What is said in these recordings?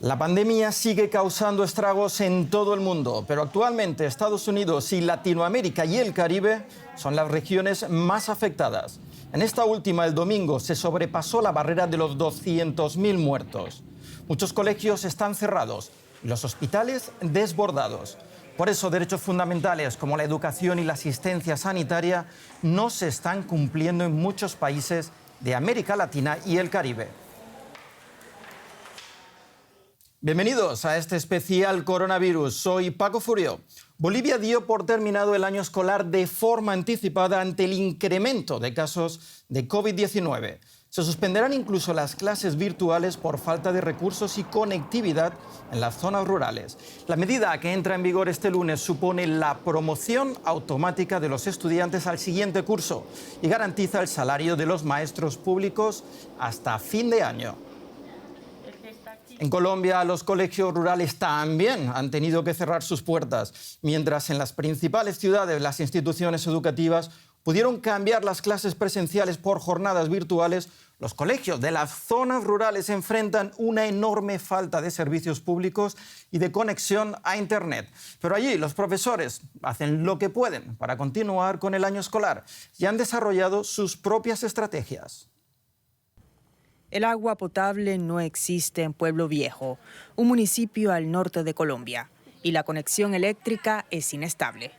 La pandemia sigue causando estragos en todo el mundo, pero actualmente Estados Unidos y Latinoamérica y el Caribe son las regiones más afectadas. En esta última, el domingo, se sobrepasó la barrera de los 200.000 muertos. Muchos colegios están cerrados y los hospitales desbordados. Por eso, derechos fundamentales como la educación y la asistencia sanitaria no se están cumpliendo en muchos países de América Latina y el Caribe. Bienvenidos a este especial coronavirus. Soy Paco Furio. Bolivia dio por terminado el año escolar de forma anticipada ante el incremento de casos de COVID-19. Se suspenderán incluso las clases virtuales por falta de recursos y conectividad en las zonas rurales. La medida que entra en vigor este lunes supone la promoción automática de los estudiantes al siguiente curso y garantiza el salario de los maestros públicos hasta fin de año. En Colombia, los colegios rurales también han tenido que cerrar sus puertas, mientras en las principales ciudades las instituciones educativas pudieron cambiar las clases presenciales por jornadas virtuales. Los colegios de las zonas rurales enfrentan una enorme falta de servicios públicos y de conexión a Internet. Pero allí los profesores hacen lo que pueden para continuar con el año escolar y han desarrollado sus propias estrategias. El agua potable no existe en Pueblo Viejo, un municipio al norte de Colombia, y la conexión eléctrica es inestable.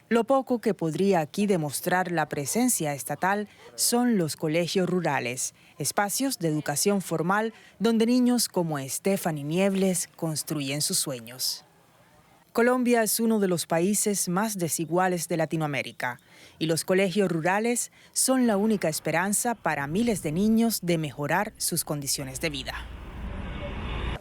Lo poco que podría aquí demostrar la presencia estatal son los colegios rurales, espacios de educación formal donde niños como Stephanie Niebles construyen sus sueños. Colombia es uno de los países más desiguales de Latinoamérica y los colegios rurales son la única esperanza para miles de niños de mejorar sus condiciones de vida.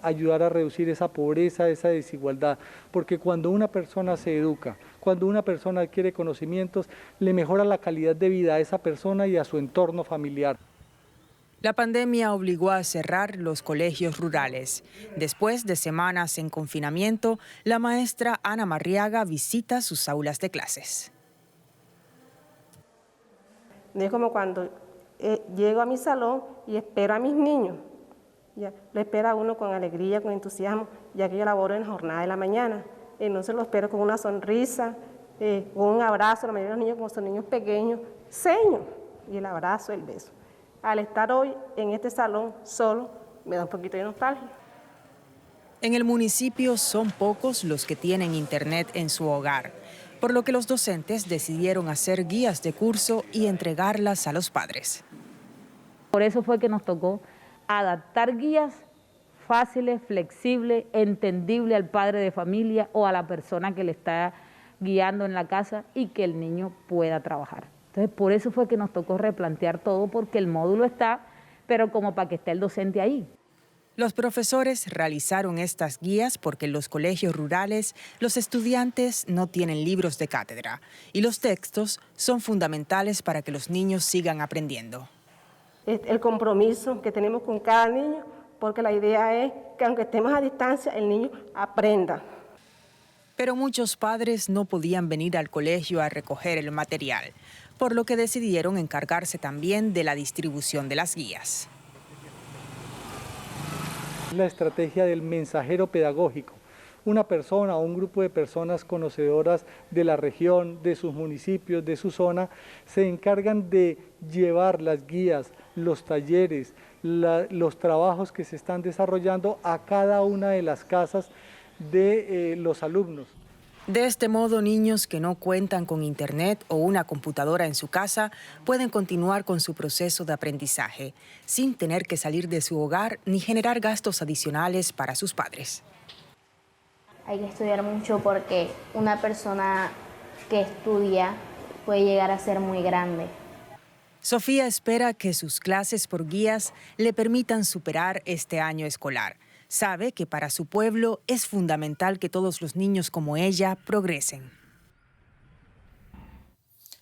Ayudar a reducir esa pobreza, esa desigualdad, porque cuando una persona se educa, cuando una persona adquiere conocimientos, le mejora la calidad de vida a esa persona y a su entorno familiar. La pandemia obligó a cerrar los colegios rurales. Después de semanas en confinamiento, la maestra Ana Marriaga visita sus aulas de clases. Es como cuando llego a mi salón y espero a mis niños. Ya, lo espera uno con alegría, con entusiasmo, ya que yo laboro en jornada de la mañana. Entonces lo espero con una sonrisa, con un abrazo. La mayoría de los niños, como son niños pequeños, seño, y el abrazo, el beso. Al estar hoy en este salón solo, me da un poquito de nostalgia. En el municipio son pocos los que tienen internet en su hogar, por lo que los docentes decidieron hacer guías de curso y entregarlas a los padres. Por eso fue que nos tocó adaptar guías fáciles, flexibles, entendibles al padre de familia o a la persona que le está guiando en la casa y que el niño pueda trabajar. Entonces, por eso fue que nos tocó replantear todo, porque el módulo está, pero como para que esté el docente ahí. Los profesores realizaron estas guías porque en los colegios rurales los estudiantes no tienen libros de cátedra y los textos son fundamentales para que los niños sigan aprendiendo. El compromiso que tenemos con cada niño, porque la idea es que aunque estemos a distancia, el niño aprenda. Pero muchos padres no podían venir al colegio a recoger el material, por lo que decidieron encargarse también de la distribución de las guías. La estrategia del mensajero pedagógico. Una persona o un grupo de personas conocedoras de la región, de sus municipios, de su zona, se encargan de llevar las guías, los talleres, los trabajos que se están desarrollando a cada una de las casas de los alumnos. De este modo, niños que no cuentan con internet o una computadora en su casa pueden continuar con su proceso de aprendizaje, sin tener que salir de su hogar ni generar gastos adicionales para sus padres. Hay que estudiar mucho porque una persona que estudia puede llegar a ser muy grande. Sofía espera que sus clases por guías le permitan superar este año escolar. Sabe que para su pueblo es fundamental que todos los niños como ella progresen.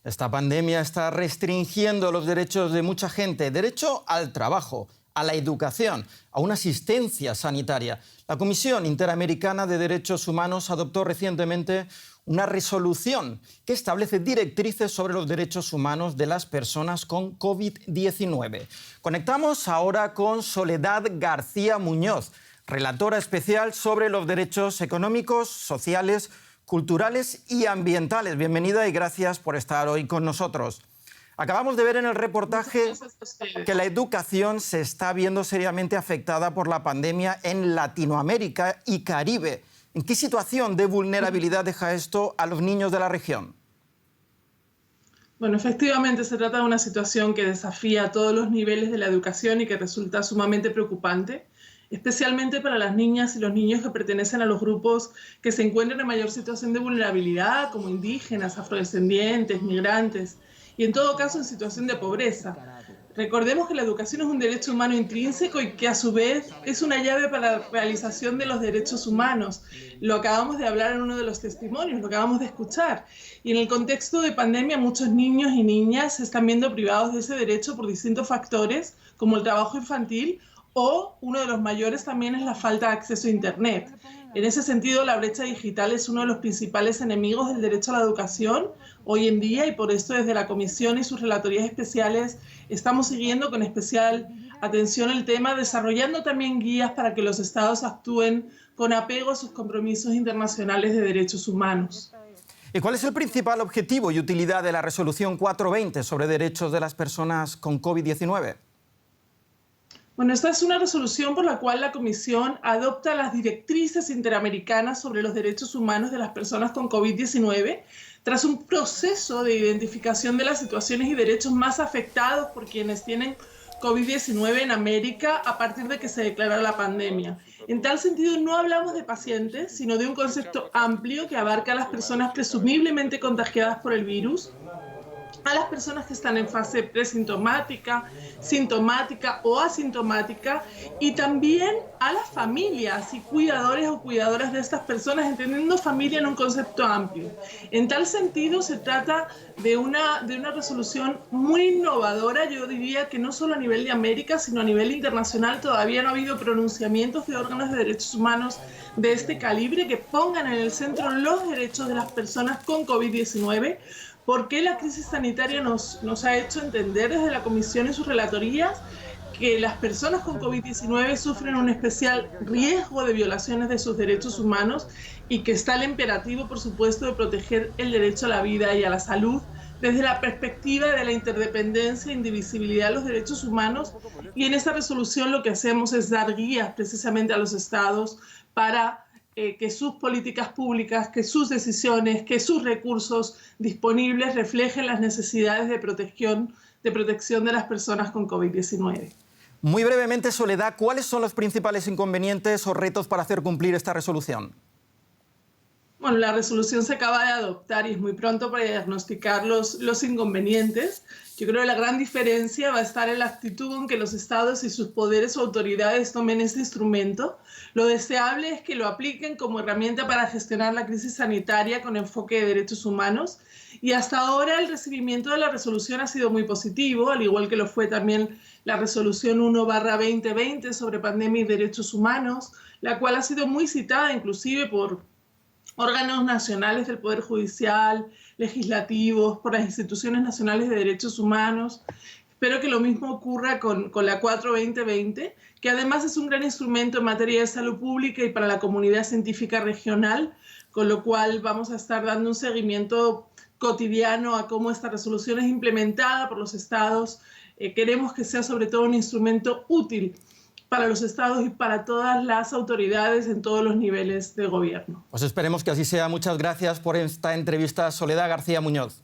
Esta pandemia está restringiendo los derechos de mucha gente. Derecho al trabajo, a la educación, a una asistencia sanitaria. La Comisión Interamericana de Derechos Humanos adoptó recientemente una resolución que establece directrices sobre los derechos humanos de las personas con COVID-19. Conectamos ahora con Soledad García Muñoz, relatora especial sobre los derechos económicos, sociales, culturales y ambientales. Bienvenida y gracias por estar hoy con nosotros. Acabamos de ver en el reportaje que la educación se está viendo seriamente afectada por la pandemia en Latinoamérica y Caribe. ¿En qué situación de vulnerabilidad deja esto a los niños de la región? Bueno, efectivamente se trata de una situación que desafía a todos los niveles de la educación y que resulta sumamente preocupante, especialmente para las niñas y los niños que pertenecen a los grupos que se encuentran en mayor situación de vulnerabilidad, como indígenas, afrodescendientes, migrantes, y en todo caso en situación de pobreza. Recordemos que la educación es un derecho humano intrínseco y que a su vez es una llave para la realización de los derechos humanos. Lo acabamos de hablar en uno de los testimonios, lo acabamos de escuchar. Y en el contexto de pandemia muchos niños y niñas se están viendo privados de ese derecho por distintos factores, como el trabajo infantil o uno de los mayores también es la falta de acceso a Internet. En ese sentido, la brecha digital es uno de los principales enemigos del derecho a la educación hoy en día y por esto desde la Comisión y sus relatorías especiales estamos siguiendo con especial atención el tema, desarrollando también guías para que los estados actúen con apego a sus compromisos internacionales de derechos humanos. ¿Y cuál es el principal objetivo y utilidad de la Resolución 420 sobre derechos de las personas con COVID-19? Bueno, esta es una resolución por la cual la Comisión adopta las directrices interamericanas sobre los derechos humanos de las personas con COVID-19 tras un proceso de identificación de las situaciones y derechos más afectados por quienes tienen COVID-19 en América a partir de que se declaró la pandemia. En tal sentido, no hablamos de pacientes, sino de un concepto amplio que abarca a las personas presumiblemente contagiadas por el virus, a las personas que están en fase presintomática, sintomática o asintomática y también a las familias y cuidadores o cuidadoras de estas personas, entendiendo familia en un concepto amplio. En tal sentido, se trata de una resolución muy innovadora, yo diría que no solo a nivel de América, sino a nivel internacional. Todavía no ha habido pronunciamientos de órganos de derechos humanos de este calibre que pongan en el centro los derechos de las personas con COVID-19, porque la crisis sanitaria nos ha hecho entender desde la Comisión y sus relatorías que las personas con COVID-19 sufren un especial riesgo de violaciones de sus derechos humanos y que está el imperativo, por supuesto, de proteger el derecho a la vida y a la salud desde la perspectiva de la interdependencia e indivisibilidad de los derechos humanos. Y en esta resolución lo que hacemos es dar guías precisamente a los estados para que sus políticas públicas, que sus decisiones, que sus recursos disponibles reflejen las necesidades de protección de las personas con COVID-19. Muy brevemente, Soledad, ¿cuáles son los principales inconvenientes o retos para hacer cumplir esta resolución? Bueno, la resolución se acaba de adoptar y es muy pronto para diagnosticar los inconvenientes. Yo creo que la gran diferencia va a estar en la actitud con que los estados y sus poderes o autoridades tomen este instrumento. Lo deseable es que lo apliquen como herramienta para gestionar la crisis sanitaria con enfoque de derechos humanos. Y hasta ahora el recibimiento de la resolución ha sido muy positivo, al igual que lo fue también la resolución 1/2020 sobre pandemia y derechos humanos, la cual ha sido muy citada inclusive por órganos nacionales del Poder Judicial, legislativos, por las instituciones nacionales de derechos humanos. Espero que lo mismo ocurra con la 42020, que además es un gran instrumento en materia de salud pública y para la comunidad científica regional, con lo cual vamos a estar dando un seguimiento cotidiano a cómo esta resolución es implementada por los estados. Queremos que sea sobre todo un instrumento útil para los estados y para todas las autoridades en todos los niveles de gobierno. Pues esperemos que así sea. Muchas gracias por esta entrevista, Soledad García Muñoz.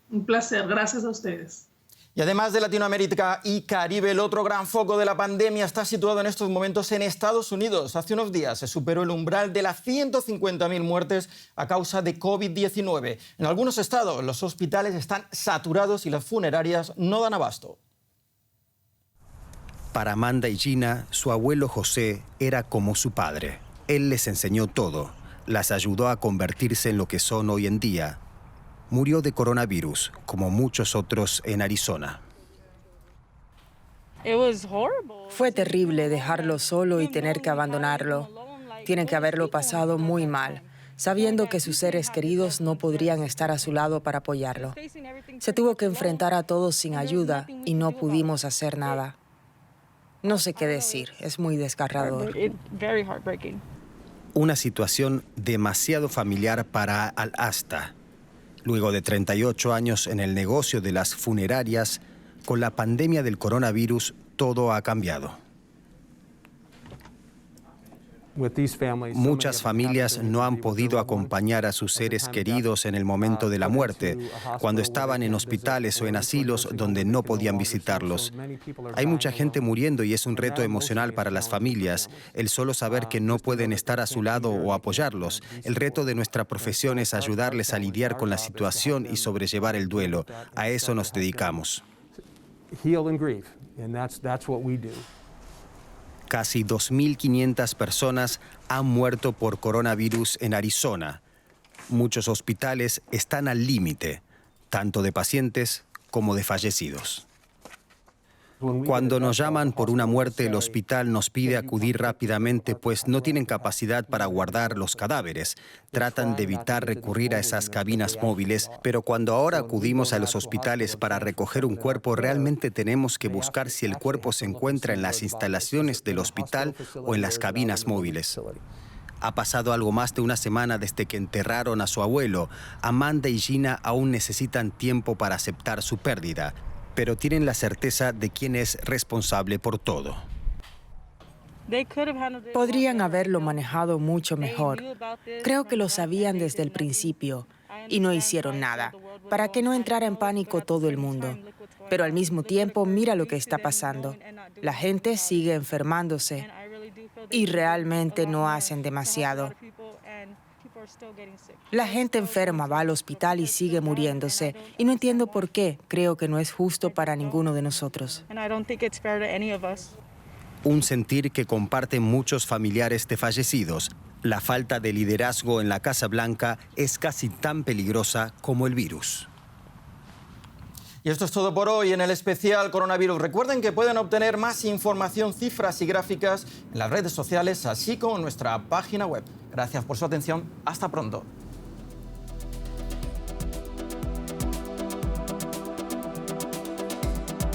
Un placer, gracias a ustedes. Y además de Latinoamérica y Caribe, el otro gran foco de la pandemia está situado en estos momentos en Estados Unidos. Hace unos días se superó el umbral de las 150.000 muertes a causa de COVID-19. En algunos estados los hospitales están saturados y las funerarias no dan abasto. Para Amanda y Gina, su abuelo José era como su padre. Él les enseñó todo, las ayudó a convertirse en lo que son hoy en día. Murió de coronavirus, como muchos otros en Arizona. Fue terrible dejarlo solo y tener que abandonarlo. Tienen que haberlo pasado muy mal, sabiendo que sus seres queridos no podrían estar a su lado para apoyarlo. Se tuvo que enfrentar a todos sin ayuda y no pudimos hacer nada. No sé qué decir, es muy desgarrador. Una situación demasiado familiar para Al-Asta. Luego de 38 años en el negocio de las funerarias, con la pandemia del coronavirus todo ha cambiado. Muchas familias no han podido acompañar a sus seres queridos en el momento de la muerte, cuando estaban en hospitales o en asilos donde no podían visitarlos. Hay mucha gente muriendo y es un reto emocional para las familias, el solo saber que no pueden estar a su lado o apoyarlos. El reto de nuestra profesión es ayudarles a lidiar con la situación y sobrellevar el duelo. A eso nos dedicamos. Casi 2.500 personas han muerto por coronavirus en Arizona. Muchos hospitales están al límite, tanto de pacientes como de fallecidos. Cuando nos llaman por una muerte, el hospital nos pide acudir rápidamente, pues no tienen capacidad para guardar los cadáveres. Tratan de evitar recurrir a esas cabinas móviles, pero cuando ahora acudimos a los hospitales para recoger un cuerpo, realmente tenemos que buscar si el cuerpo se encuentra en las instalaciones del hospital o en las cabinas móviles. Ha pasado algo más de una semana desde que enterraron a su abuelo. Amanda y Gina aún necesitan tiempo para aceptar su pérdida, pero tienen la certeza de quién es responsable por todo. Podrían haberlo manejado mucho mejor. Creo que lo sabían desde el principio y no hicieron nada, para que no entrara en pánico todo el mundo. Pero al mismo tiempo, mira lo que está pasando. La gente sigue enfermándose y realmente no hacen demasiado. La gente enferma va al hospital y sigue muriéndose. Y no entiendo por qué. Creo que no es justo para ninguno de nosotros. Un sentir que comparten muchos familiares de fallecidos. La falta de liderazgo en la Casa Blanca es casi tan peligrosa como el virus. Y esto es todo por hoy en el especial Coronavirus. Recuerden que pueden obtener más información, cifras y gráficas en las redes sociales, así como en nuestra página web. Gracias por su atención. Hasta pronto.